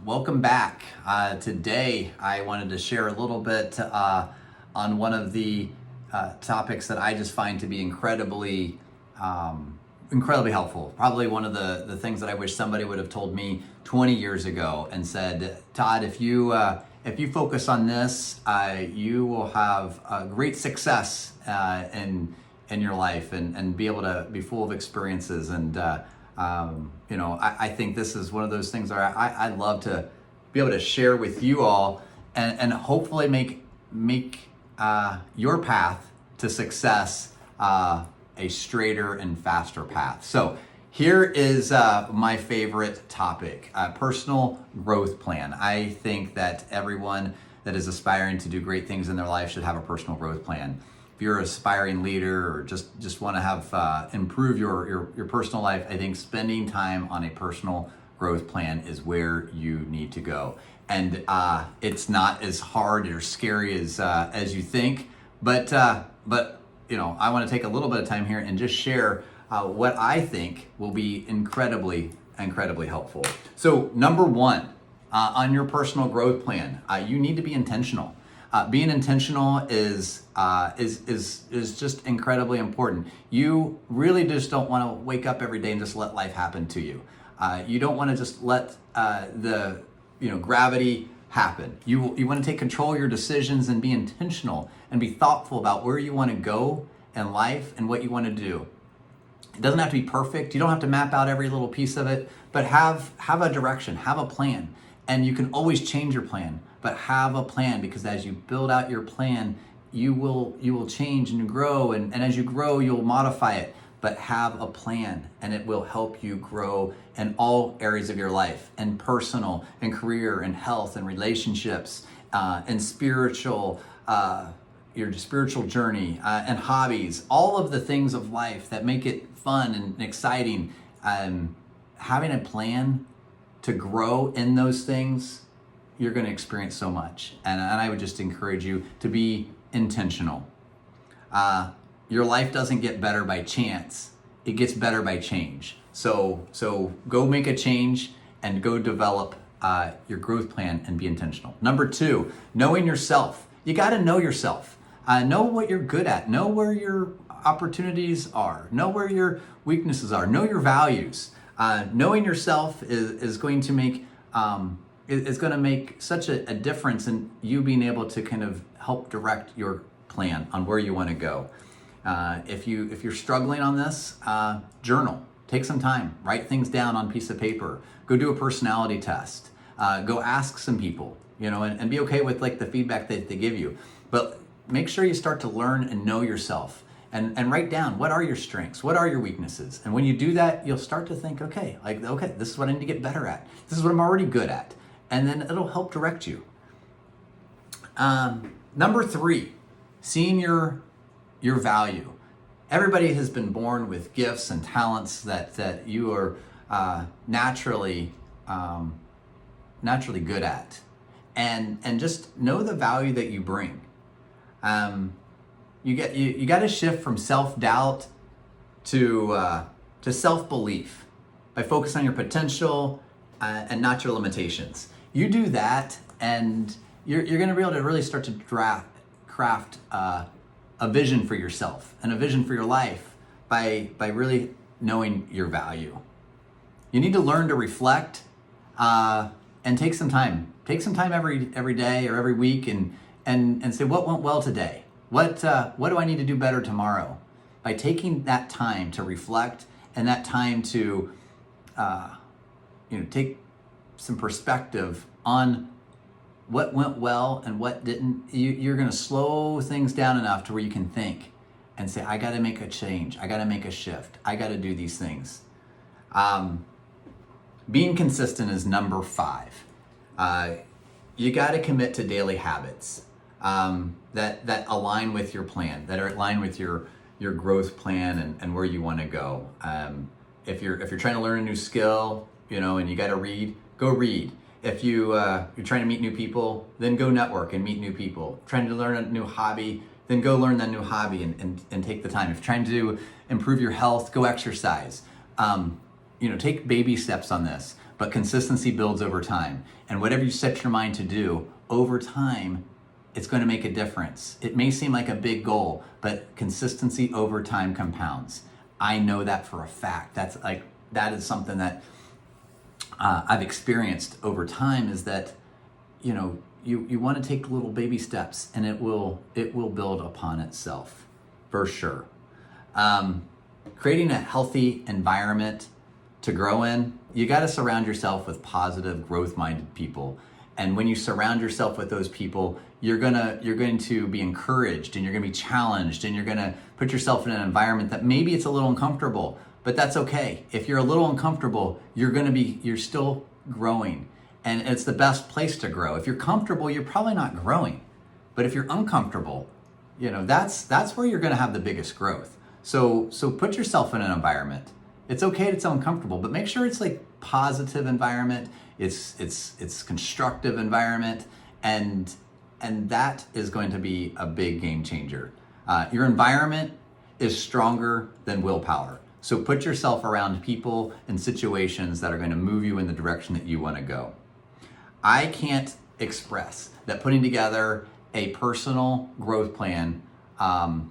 Welcome back. Today, I wanted to share a little bit on one of the topics that I just find to be incredibly helpful. Probably one of the things that I wish somebody would have told me 20 years ago and said, Todd, if you focus on this, you will have great success in your life and be able to be full of experiences I think this is one of those things where I'd love to be able to share with you all and hopefully make your path to success a straighter and faster path. So here is my favorite topic, personal growth plan. I think that everyone that is aspiring to do great things in their life should have a personal growth plan. If you're an aspiring leader or just want to have improve your personal life, I think spending time on a personal growth plan is where you need to go. And it's not as hard or scary as you think, but I want to take a little bit of time here and just share what I think will be incredibly helpful. So number one, on your personal growth plan, you need to be intentional. Being intentional is just incredibly important. You really just don't want to wake up every day and just let life happen to you. You don't want to just let gravity happen. You want to take control of your decisions and be intentional and be thoughtful about where you want to go in life and what you want to do. It doesn't have to be perfect. You don't have to map out every little piece of it, but have a direction, have a plan. And you can always change your plan, but have a plan, because as you build out your plan, you will change and grow, and as you grow, you'll modify it. But have a plan, and it will help you grow in all areas of your life, and personal, and career, and health, and relationships, and spiritual, your spiritual journey, and hobbies, all of the things of life that make it fun and exciting. Having a plan to grow in those things, you're going to experience so much. And I would just encourage you to be intentional. Your life doesn't get better by chance. It gets better by change. So go make a change and go develop your growth plan and be intentional. Number two, knowing yourself. You got to know yourself. Know what you're good at. Know where your opportunities are. Know where your weaknesses are. Know your values. Knowing yourself is going to make such a difference in you being able to kind of help direct your plan on where you want to go. If you're struggling on this, journal. Take some time. Write things down on a piece of paper. Go do a personality test. Go ask some people. And be okay with the feedback that they give you. But make sure you start to learn and know yourself. And write down, what are your strengths? What are your weaknesses? And when you do that, you'll start to think, okay, this is what I need to get better at. This is what I'm already good at. And then it'll help direct you. Number three, seeing your value. Everybody has been born with gifts and talents that you are naturally good at. And just know the value that you bring. You got to shift from self-doubt to self-belief by focusing on your potential and not your limitations. You do that, and you're going to be able to really start to craft a vision for yourself and a vision for your life by really knowing your value. You need to learn to reflect and take some time. Take some time every day or every week and say, what went well today? What do I need to do better tomorrow? By taking that time to reflect and that time to take some perspective on what went well and what didn't, you're going to slow things down enough to where you can think and say, I got to make a change. I got to make a shift. I got to do these things. Being consistent is number 5. You got to commit to daily habits that align with your plan, that are aligned with your growth plan and where you want to go. If you're trying to learn a new skill, and you got to read, go read. If you're trying to meet new people, then go network and meet new people. Trying to learn a new hobby, then go learn that new hobby and take the time. If you're trying to improve your health, go exercise. Take baby steps on this. but consistency builds over time. And whatever you set your mind to do over time, it's going to make a difference. It may seem like a big goal, but consistency over time compounds. I know that for a fact. That is something that I've experienced over time, is that, you want to take little baby steps, and it will build upon itself for sure. Creating a healthy environment to grow in, you got to surround yourself with positive, growth-minded people. And when you surround yourself with those people, you're going to be encouraged, and you're going to be challenged, and you're going to put yourself in an environment that maybe it's a little uncomfortable, but that's okay. If you're a little uncomfortable, you're still growing, and it's the best place to grow. If you're comfortable, you're probably not growing. But if you're uncomfortable, that's where you're going to have the biggest growth. So put yourself in an environment. It's okay to sound uncomfortable, but make sure it's like positive environment. It's constructive environment, and that is going to be a big game changer. Your environment is stronger than willpower. So put yourself around people and situations that are going to move you in the direction that you want to go. I can't express that putting together a personal growth plan, I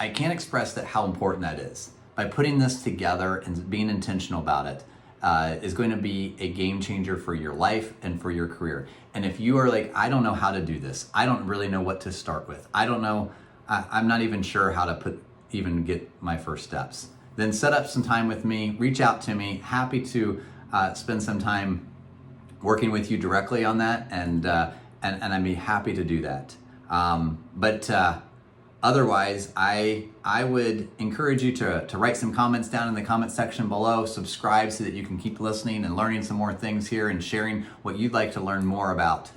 can't express that how important that is. By putting this together and being intentional about it, is going to be a game changer for your life and for your career. And if you are like, I don't know how to do this, I don't really know what to start with, I don't know, I'm not even sure how to even get my first steps, then set up some time with me, reach out to me. Happy to spend some time working with you directly on that, and I'd be happy to do that. Otherwise, I would encourage you to write some comments down in the comment section below, subscribe so that you can keep listening and learning some more things here, and sharing what you'd like to learn more about.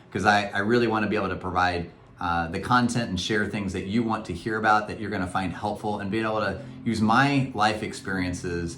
Because I really want to be able to provide the content and share things that you want to hear about, that you're going to find helpful, and being able to use my life experiences